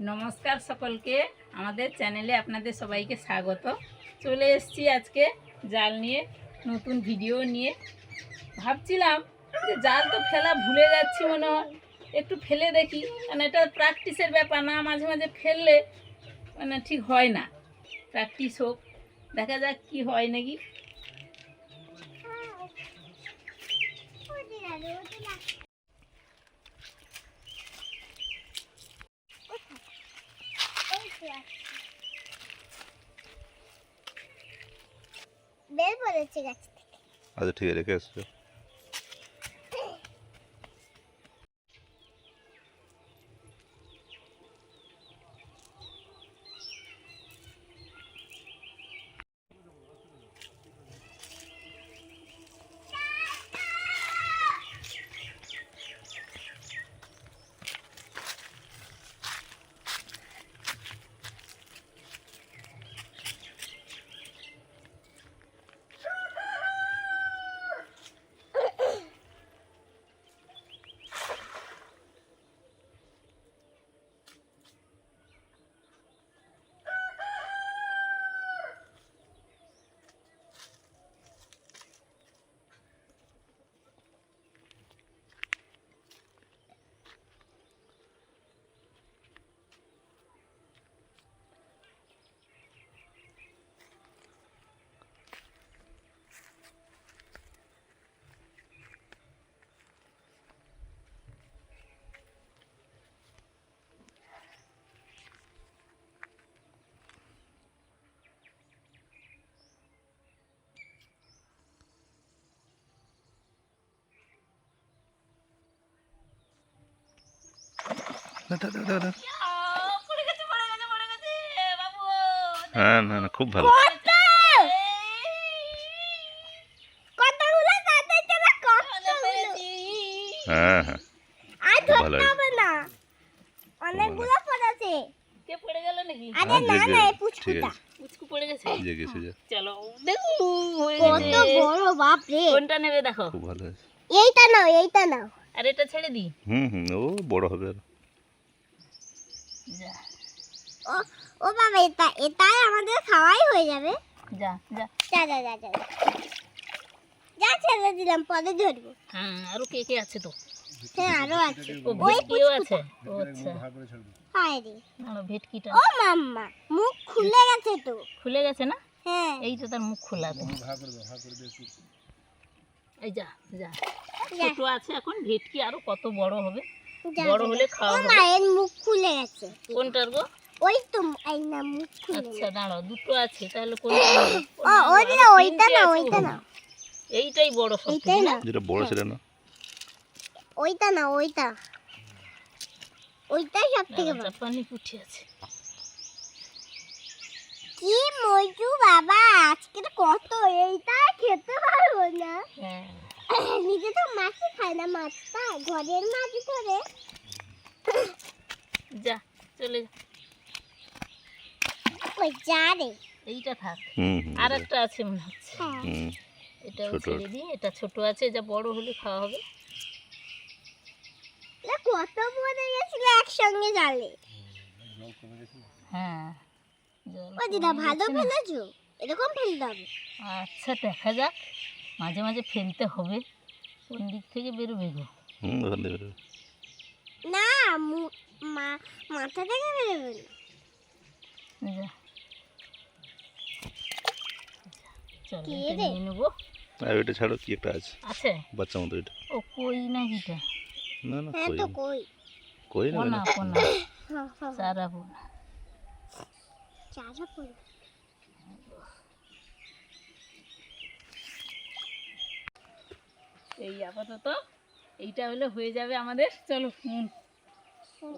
নমস্কার সকলকে, আমাদের চ্যানেলে আপনাদের সবাইকে স্বাগত। চলে এসেছি আজকে জাল নিয়ে, নতুন ভিডিও নিয়ে। ভাবছিলাম যে জাল তো ফেলা ভুলে যাচ্ছি, মনে হয় একটু ফেলে দেখি, কারণ এটা প্র্যাকটিসের ব্যাপার না, মাঝে মাঝে ফেললে মানে ঠিক হয় না। প্র্যাকটিস হোক, দেখা যাক কি হয় নাকি। বের পড়েছে গাছ থেকে। আচ্ছা ঠিক আছে, রেখে আসছো। হ্যাঁ, না না, খুব ভালো। হ্যাঁ হ্যাঁ, ভালো হয়েছে। অনেকগুলো পড়েছে। কে পড়ে গেল নাকি? আরে না না, এই পুচকুটা পুচকু পড়ে গেছে। জেগেছে যা, চলো দেখো কত বড়, বাপ রে। কোনটা নেবে দেখো। খুব ভালো হয়েছে। এইটা নাও, এইটা নাও। আর এটা ছেড়ে দিই। ও বড় হবে আর। যা ও ও বাবা, এটাই আমাদের খাওয়াই হয়ে যাবে। যা যা যা যা যা যা যা, ছেড়ে দিলাম, পরে ধরবো। হ্যাঁ, আরো কে কে আছে তো? হ্যাঁ, আরো আছে। ও ভেটকিও আছে। ও আচ্ছা, হায় রে, না ভেটকিটা ও মাম্মা, মুখ খুলে গেছে তো। খুলে গেছে না? হ্যাঁ, এই তো তার মুখ খোলা তো। এই যা যা, যা, ছোট আছে এখন, ভেটকি আরো কত বড় হবে, যা, বড় যা, হলে যা। খাওয়া ও হবে। মায়ের মুখ খুলে গেছে। কোনটার গো? ওই তো, এই না, মুখ খুলে আচ্ছা গেছে। দাঁড়াও, দুটো আছে, তাহলে কোনটা নেবে? ও ওই না, আরো ওইটা তিনটে না, আছে ওইটা ওর। না, এইটাই বড় সব এইটাই থেকে না, না? যেটা বড় হ্যাঁ। সেটা না। ওইটা না, ওইটা, ওইটাই সব থেকে বড়। জাপানি পুঁটি আছে। কি মজু বাবা, আজকে তো কত, এইটা খেতে পারবো না। হ্যাঁ, নিজে তো মাছই খায় না, মাছটা ঘরের মাছ ধরে। যা চলে যা। ওই যা রে। এইটা থাক, হুম আর একটা আছে মনে হচ্ছে। হ্যাঁ, হুম, এটাও ছোট। ছেড়ে দিই, এটা ছোট আছে, যা বড় হলে খাওয়া হবে। এটা কত পড়ে গেছিল একসঙ্গে জালে। হ্যাঁ, জল ও দিদা, কমে ভালো গেছে না? ফেলেছো, এরকম ফেলতে হবে। আচ্ছা দেখা যাক, মাঝে মাঝে ফেলতে হবে। কোন দিক থেকে বেরোবে গো? ওখান থেকে বেরোবে। না, মাথা থেকে বেরোবে না। যা চল, কে এটা রে? নিয়ে নেবো। আর ওইটা ছাড়ো, কি একটা আছে আছে? বাচ্চা মতো। এটা ও কই না কিটা? না না, হ্যাঁ কই তো, না। কই। কই না পোনা না। পোনা, হ্যাঁ, হ্যাঁ, চারা পোনা। চারা পড়ে। এই আপাতত এইটা হলে হয়ে যাবে আমাদের। চলো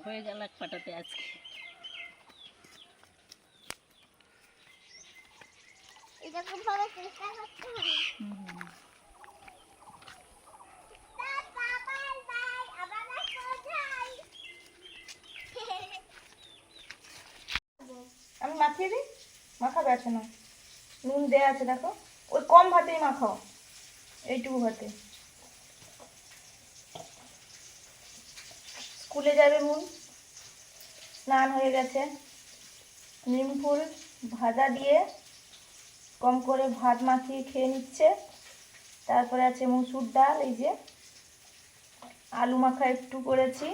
হয়ে গেল এক পাটাতে আজকে। এরকম ভাবে চেষ্টা করতে হবে। আমি মাখিয়ে দিই, মাখাবে আছে না, নুন দেয়া আছে দেখো, ওই কম ভাতেই মাখাও, এইটুকু ভাতে। স্কুলে যাবে মন, স্নান হয়ে গেছে। নিম ফুল ভাজা দিয়ে কম করে ভাত মাখিয়ে খেয়ে নিচ্ছে। তারপরে আছে মুসুর ডাল, এই যে আলু মাখা একটু করেছি,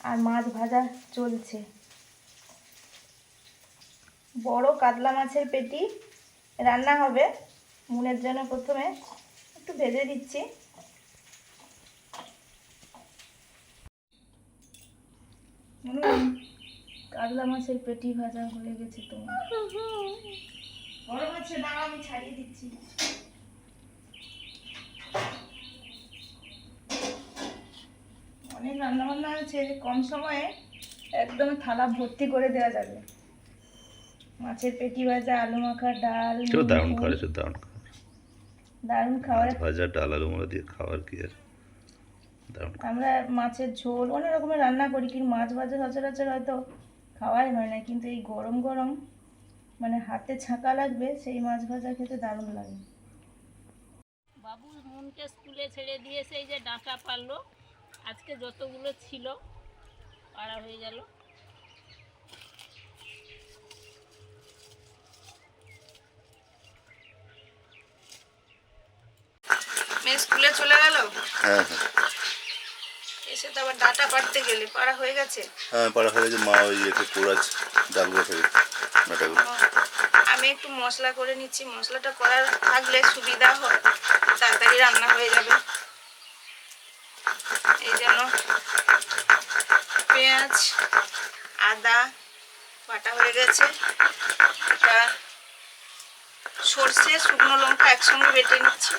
আর মাছ ভাজা চলছে। বড় কাতলা মাছের পেটি রান্না হবে। মুনের জন্য প্রথমে একটু ভেজে দিচ্ছি। কাতলা মাছের পেটি ভাজা হয়ে গেছে তোমার। বড় মাছের দাম আমি ছাড়িয়ে দিচ্ছি। অনেক রান্না বান্না আছে, কম সময়ে একদম থালা ভর্তি করে দেওয়া যাবে। মাছের পেটি ভাজা, আলু মাখা, ডাল, চলো দারুণ নিম ফুল। খাওয়ার, চলো দারুণ খাওয়ার। দারুণ খাবার। মাছ ভাজা, ডাল, আলু মোড়া দিয়ে খাওয়ার কি আর, দারুণ খাওয়ার। আমরা মাছের ঝোল অনেক রকমের রান্না করি, কিন্তু মাছ ভাজা সচরাচর হয়তো খাওয়াই হয় না, কিন্তু এই গরম গরম মানে হাতে ছাঁকা লাগবে সেই মাছ ভাজা খেতে দারুণ লাগে। বাবু মনকে স্কুলে ছেড়ে দিয়েছে, এই যে ডাঁটা পারলো, আজকে যতগুলো ছিল পাড়া হয়ে গেল। মেয়ে স্কুলে চলে গেল, হ্যাঁ হ্যাঁ এসে তো আবার ডাটা পাড়তে গেলে পাড়া হয়ে গেছে। হ্যাঁ, পাড়া হয়ে গেছে। মা ওই একে কোড়াচ্ছে ডালগুলো থেকে, ডাটাগুলো। আমি একটু মশলা করে নিচ্ছি, মশলাটা করার থাকলে সুবিধা হয়, তাড়াতাড়ি রান্না হয়ে যাবে। এই জন্য পেঁয়াজ আদা বাটা হয়ে গেছে, এটা সর্ষে শুকনো লঙ্কা একসঙ্গে বেটে নিচ্ছি।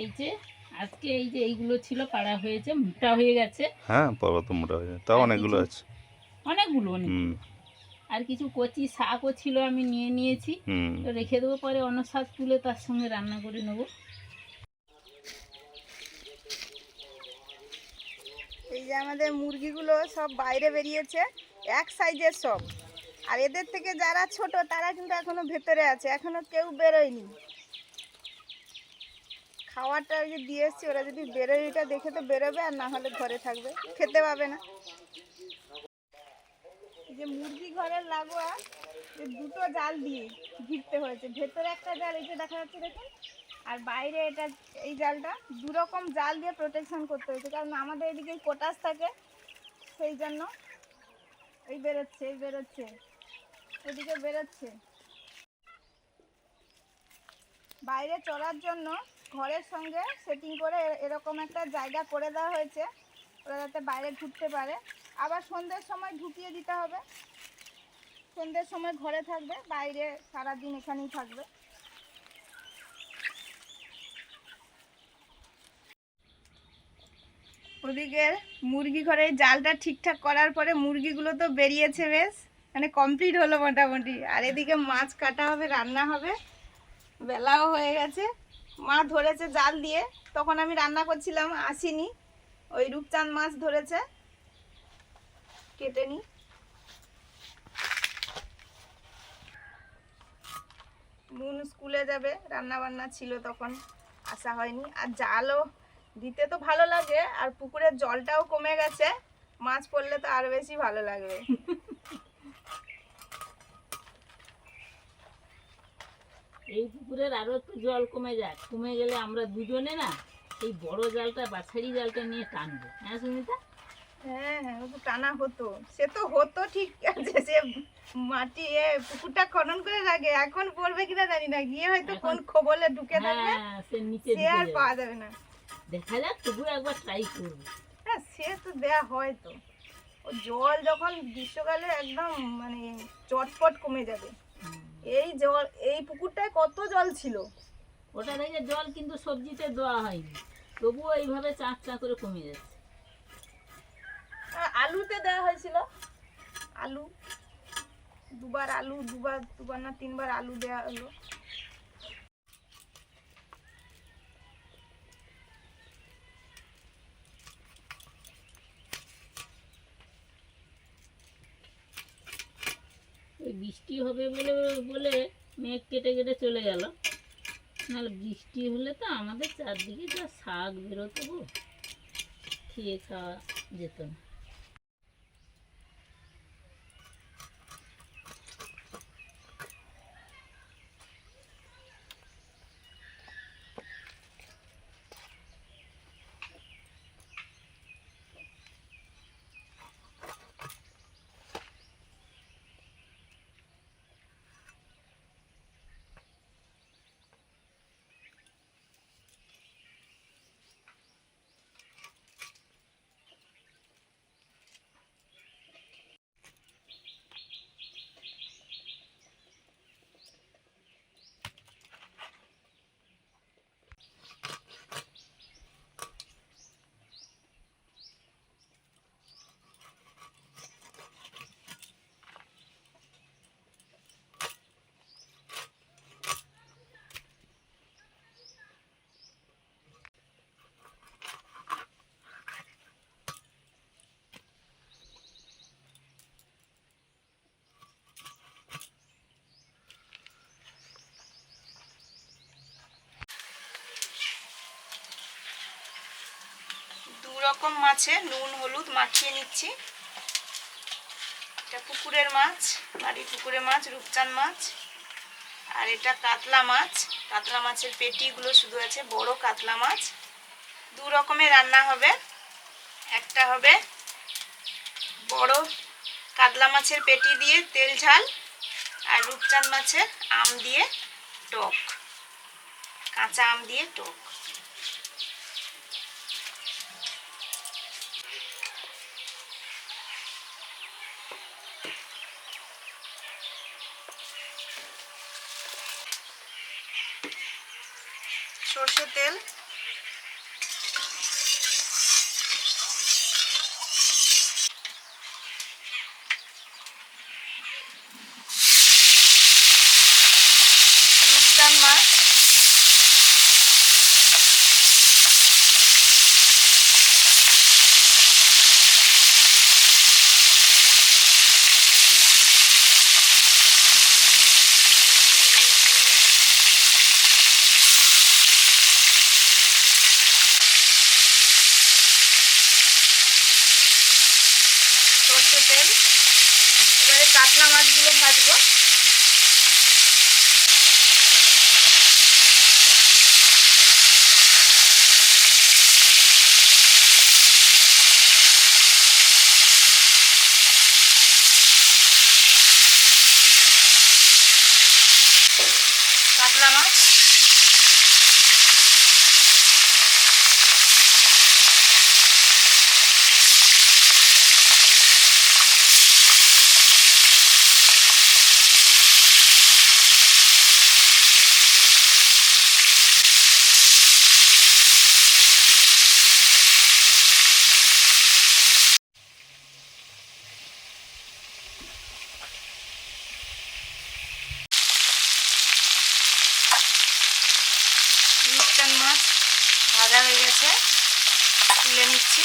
এই যে আজকে এই যে এইগুলো ছিল পাড়া হয়েছে, মোটা হয়ে গেছে। হ্যাঁ, পর্বত মোটা হয়ে যায়, তাও অনেকগুলো আছে। অনেকগুলো হুম আর কিছু কচি শাকও ছিল, আমি নিয়ে নিয়েছি, হুম। তো রেখে দেবো, পরে অন্য শাক তুলে তার সঙ্গে রান্না করে নেবো। এই যে আমাদের মুরগিগুলো সব বাইরে বেরিয়েছে, এক সাইজের সব। আর এদের থেকে যারা ছোট তারা কিন্তু এখনো ভেতরে আছে, এখনো কেউ বেরোয়নি। খাওয়াটা ওই যে দিয়ে এসছি, ওরা যদি বেরোয় এটা দেখে তো বেরোবে, আর না হলে ঘরে থাকবে, খেতে পাবে না। এই যে মুরগি ঘরের লাগোয়া যে দুটো জাল দিয়ে ঘিরতে হয়েছে, ভেতরে একটা জাল এই যে দেখা যাচ্ছে দেখুন, আর বাইরে এটা এই জালটা, দুরকম জাল দিয়ে প্রোটেকশন করতে হয়েছে, কারণ আমাদের এদিকে পটাশ থাকে, সেই জন্য এই বেরোচ্ছে, এই বেরোচ্ছে, ওদিকে বেরোচ্ছে। বাইরে চড়ার জন্য ঘরের সঙ্গে সেটিং করে এরকম একটা জায়গা করে দেওয়া হয়েছে, ওরা যাতে বাইরে ঘুরতে পারে। আবার সন্ধ্যের সময় ঢুকিয়ে দিতে হবে, সন্ধ্যের সময় ঘরে থাকবে, বাইরে সারাদিন এখানেই থাকবে। ওদিকে মুরগি ঘরে জালটা ঠিকঠাক করার পরে মুরগিগুলো তো বেরিয়েছে, বেশ মানে কমপ্লিট হলো মোটামুটি। আর এদিকে মাছ কাটা হবে, রান্না হবে, বেলাও হয়ে গেছে। মা ধরেছে জাল দিয়ে, তখন আমি রান্না করছিলাম, আসিনি। ওই রূপচাঁদ মাছ ধরেছে, কেটে নি। মুন স্কুলে যাবে, রান্না বান্না ছিল তখন আসা হয়নি। আর জালও দিতে তো ভালো লাগে, আর পুকুরের জলটাও কমে গেছে, মাছ পড়লে তো আরো বেশি ভালো লাগবে। এই পুকুরের আরো একটু জল কমে যাক, কমে গেলে আমরা দুজনে না এই বড় জালটা বাছাড়ি জালটা নিয়ে টানবো। হ্যাঁ সুমিতা? হ্যাঁ হ্যাঁ, ও তো টানা হতো, সে তো হতো ঠিক আছে, সে মাটি পুকুরটা খনন করে রাখে, এখন পড়বে কিনা জানি না, গিয়ে হয়তো কোন খবলে ঢুকে থাকবে, হ্যাঁ, সে নিচে সে ঢুকে আর যাবে। পাওয়া যাবে না। দেখা যাক, তবু একবার ট্রাই করবো। হ্যাঁ, সে তো দেয়া হয় তো। ও জল যখন গ্রীষ্মকালে একদম মানে চটপট কমে যাবে। এই জল, এই পুকুরটায় কত জল ছিল। ওটা থেকে জল কিন্তু সবজিতে দেওয়া হয়নি, তবুও এইভাবে চাঁক চাঁ করে কমে যাচ্ছে। আলুতে দেওয়া হয়েছিল, আলু দুবার, আলু দুবার না তিনবার আলু দেওয়া হলো। ওই বৃষ্টি হবে বলে বলে মেঘ কেটে কেটে চলে গেল, নাহলে বৃষ্টি হলে তো আমাদের চারদিকে যা শাক বেরোতো গো, খেয়ে খাওয়া যেত না। দু রকম মাছে নুন হলুদ মাখিয়ে নিচ্ছি। এটা পুকুরের মাছ, বাড়ির পুকুরের মাছ, রূপচাঁদ মাছ। আর এটা কাতলা মাছ, কাতলা মাছের পেটিগুলো শুধু আছে, বড় কাতলা মাছ। দু রকমের রান্না হবে। একটা হবে বড় কাতলা মাছের পেটি দিয়ে তেল ঝাল, আর রূপচাঁদ মাছের আম দিয়ে টক, কাঁচা আম দিয়ে টক। সর্ষের তেল, রূপচাঁদ মাছ, সর্ষের তেল। এবারে কাতলা মাছগুলো ভাজবো। কাতলা মাছ, রূপচাঁদ মাছ ভাজা হয়ে গেছে, তুলে নিচ্ছি।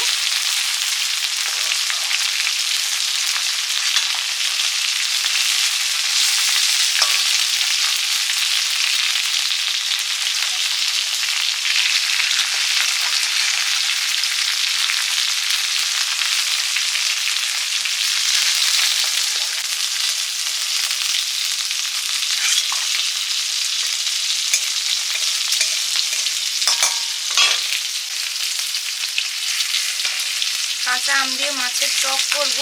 কাঁচা আম দিয়ে মাছের টক করব।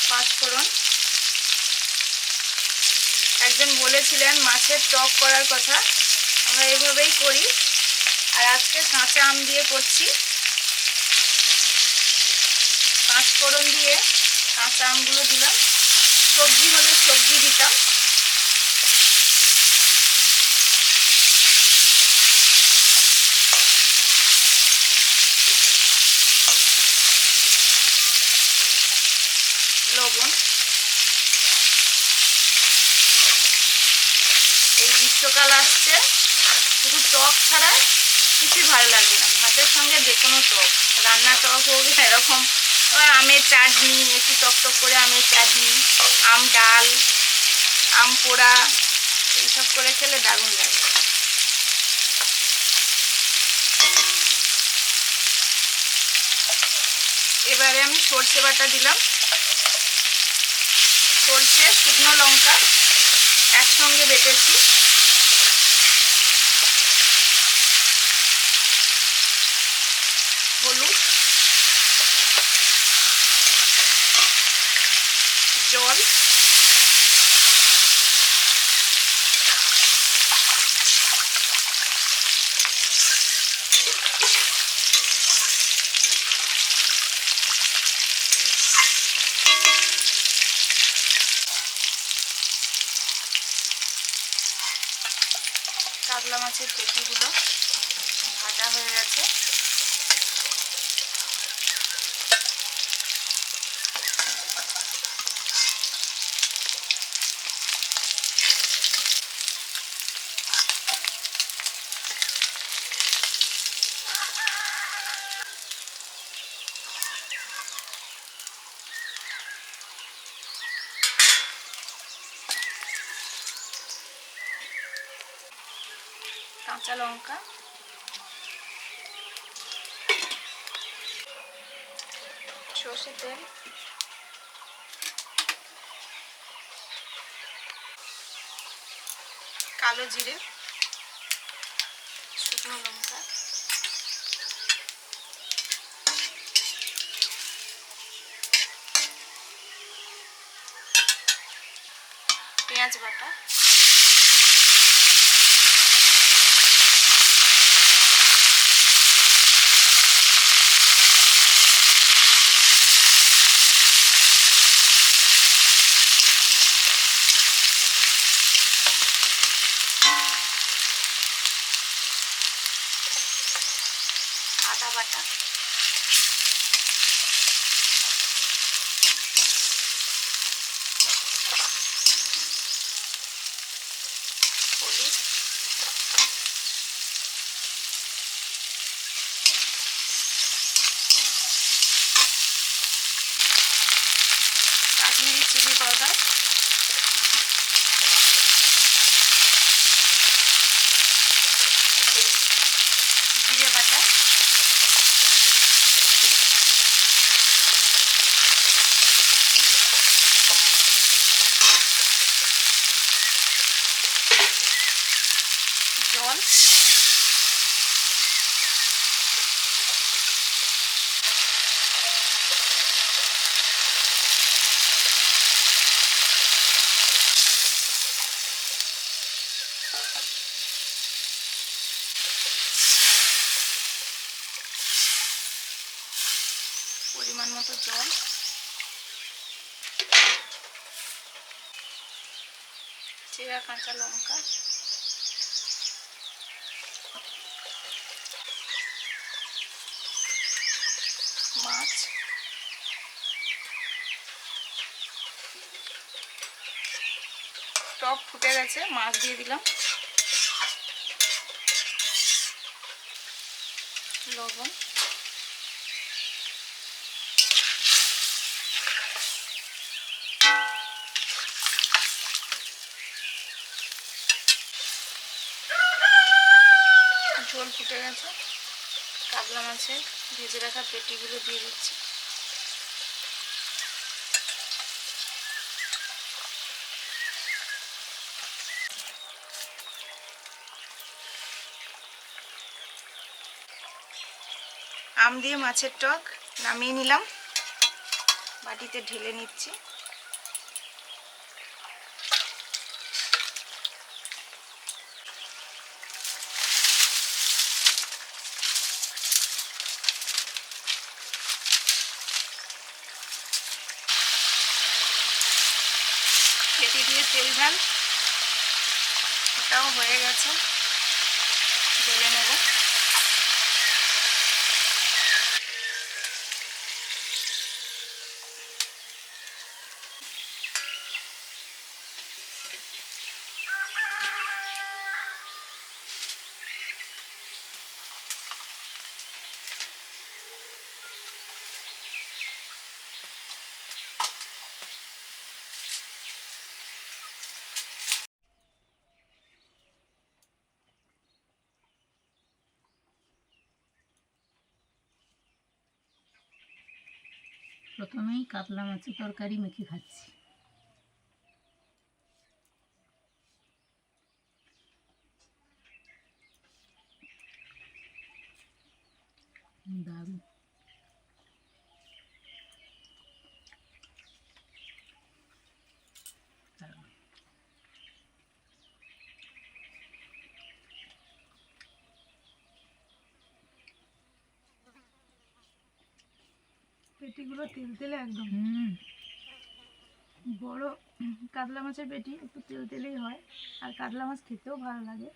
পাঁচফোড়ন। একজন বলেছিলেন মাছের টক করার কথা, আমরা এভাবেই করি। আর আজকে কাঁচা আম দিয়ে করছি। পাঁচফোড়ন দিয়ে কাঁচা আমগুলো দিলাম, সবজি হলে সবজি দিতাম। লবণ। এই গ্রীষ্মকাল আসছে, শুধু টক ছাড়া কিছুই ভালো লাগবে না। ভাতের সঙ্গে যে কোনো টক, রান্না টক হোক, এরকম আমের চাটনি, একটু টক টক করে আমের চাটনি, আম ডাল, আম পোড়া, এইসব করে খেলে দারুণ লাগে। এবারে আমি সর্ষে বাটা দিলাম, সর্ষে শুকনো লঙ্কা একসঙ্গে বেটেছি, হলুদ, জল, কাতলা মাছের পেটিগুলো ভাজা হয়ে গেছে। কাঁচা লঙ্কা, সর্ষের তেল, কালো জিরে, শুকনো লঙ্কা, পেঁয়াজ বাটা, আদা বাটা, হলুদ, কাশ্মীরি চিলি পাউডার, জিরে বাটা, জল, পরিমাণ মতো জল, চেরা কাঁচা লঙ্কা, মাছ, টক ফুটে গেছে, মাছ দিয়ে দিলাম, লবণ, ঝোল ফুটে গেছে, কাতলা মাছের ভেজে রাখা পেটিগুলো দিয়ে দিচ্ছি। আম দিয়ে মাছের টক নামিয়ে নিলাম, বাটিতে ঢেলে নিচ্ছি। পেটি দিয়ে তেল ঝাল ওটাও হয়ে গেছে, ঢেলে নেব। প্রথমেই কাতলা মাছের তরকারি মেখে খাচ্ছি। দারুণ। পেটিগুলো তেলতেলে একদম। হুম, বড় কাতলা মাছের পেটি একটু তেলতেলেই হয়, আর কাতলা মাছ খেতেও ভালো লাগে।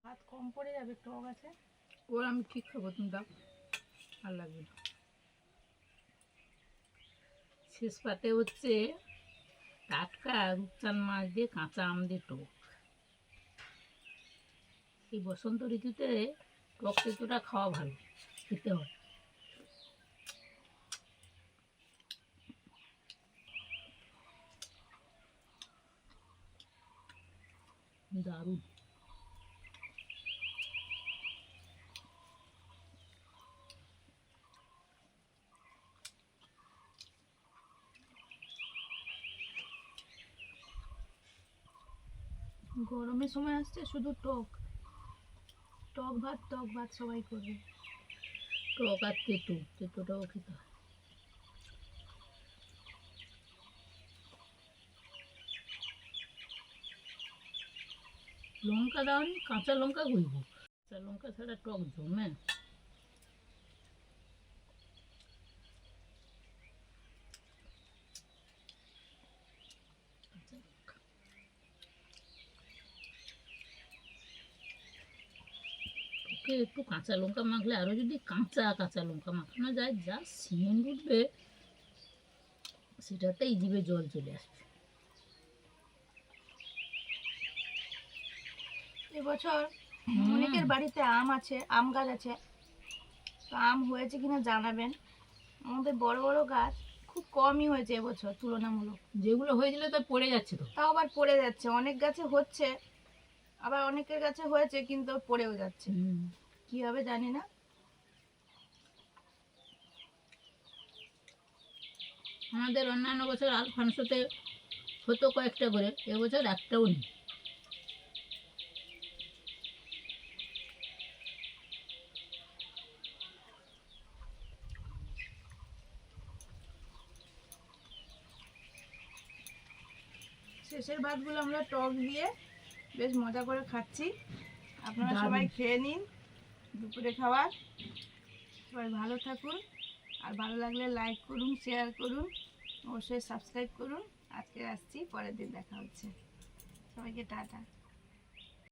ভাত কম পড়ে যাবে, টক আছে। ওর আমি ঠিক খাবো, তুমি দাও, আর লাগবে না। শেষ পাতে হচ্ছে টাটকা রূপচাঁদ মাছ দিয়ে কাঁচা আম দিয়ে টক। এই বসন্ত ঋতুতে টক তেঁতোটা খাওয়া ভালো, খেতে হয়। দারুণ। গরমের সময় আসছে শুধু টক টক ভাত সবাই করবে। টক আর তেঁতোটাও খেতে হয়। লঙ্কা দাওনি, কাঁচা লঙ্কা গুঁড়ো। কাঁচা লঙ্কা ছাড়া টক জমে না। টকে একটু কাঁচা লঙ্কা মাখলে, আরো যদি কাঁচা লঙ্কা মাখানো যায়, যা সেন্ট উঠবে, সেটাতেই জিভে জল চলে আসবে। এবছর অনেকের বাড়িতে আম আছে, আম গাছ আছে, তো আম হয়েছে কিনা জানাবেন। আমাদের বড় বড় গাছ খুব কমই হয়েছে এবছর তুলনামূলক। যেগুলো হয়েছিল তা পড়ে যাচ্ছে তো। তাও আবার পড়ে যাচ্ছে, অনেক গাছে হচ্ছে, আবার অনেকের গাছে হয়েছে কিন্তু পড়েও যাচ্ছে। কি হবে জানি না। আমাদের অন্যান্য বছর আলফানসোতে হতো কয়েকটা করে, এবছর একটাও নেই। শেষের ভাতগুলো আমরা টক দিয়ে বেশ মজা করে খাচ্ছি। আপনারা দারুণ। সবাই খেয়ে নিন দুপুরে খাবার। সবাই ভালো থাকুন, আর ভালো লাগলে লাইক করুন, শেয়ার করুন, অবশ্যই সাবস্ক্রাইব করুন। আজকে আসছি, পরের দিন দেখা হচ্ছে। সবাইকে টাটা।